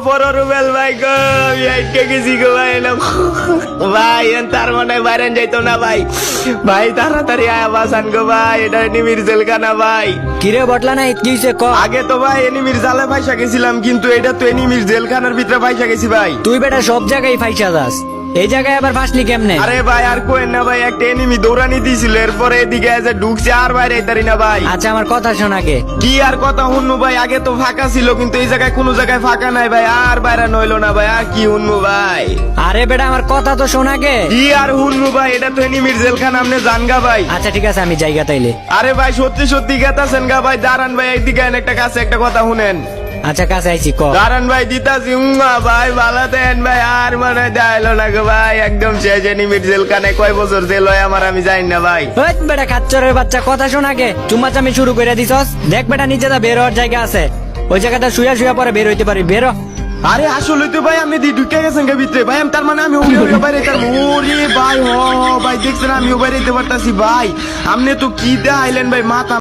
বড় রুবেল ভাই গো, আমি আইটকে গেছি গো ভাই না ভাই, তার মানে বাইরেন যাইতো না ভাই। ভাই তাড়াতাড়ি আয়া বাসান গো ভাই, এটা এনিমির জেলখানা ভাই। কিরে বটলা না কি হইছে ক? আগে তো ভাই এনিমির জালে ফাইসা গেছিলাম, কিন্তু এটা তো এনিমির জেলখানার ভিতরে ফাইসা গেছি ভাই। তুই বেটা সব জায়গায় ফাইসা যাস, এই জায়গায় আবার ফাঁসলি কেমনে? আরে ভাই আর কোয়েন না ভাই, একটা এনিমি দৌড়ানি দিছিল, এরপরে এদিকে এসে ঢুকছে আর বাইরে আইতারি না ভাই। আচ্ছা আমার কথা শোন আগে। কি আর কথা হুন্নু ভাই, আগে তো ফাঁকা ছিল, কিন্তু এই জায়গায় কোনো জায়গায় ফাঁকা নাই ভাই, আর বাইরে নইলো না ভাই, আর কি হুন্নু ভাই। আরে বেটা আমার কথা তো শোন আগে। কি আর হুন্নু ভাই, এটা তো এনিমির জেলখানা, আপনি জানগা ভাই। আচ্ছা ঠিক আছে আমি জায়গা তাইলে। আরে ভাই সত্যি সত্যি গেতাছেন গা ভাই, দাঁড়ান ভাই এইদিকে আইন, একটা কাছে একটা কথা শুনেন। আচ্ছা কাছে আইছি ক। দাঁড়ান ভাই দিতাছি, ভাই ভালো দেন ভাই, আর মনে হয় দেখাইলো না গো ভাই, একদম শেষ এনিমির জেলখানায় কয় বছর জেল হয় আমার আমি জানি না ভাই। ওই বেটা খাচ্চরের বাচ্চা কথা শোন আগে। চুম্মাচামি শুরু করে দিছস, দেখ বেটা নিচে দা বের হওয়ার জায়গা আছে, ওই জায়গাটা শুয়া শুয়া পরে বের হইতে পারি, বেরো। আরে আসলে তো ভাই আমি ঢুকে গেছেন গে ভিতরে ভাই, তার মানে আমি ওরে বাইরে তার ওরে ভাই, হ ভাই দেখছেন আমি বাইরে যেতে পারতাছি ভাই, আপনি তো কি দেখাইলেন ভাই মাথা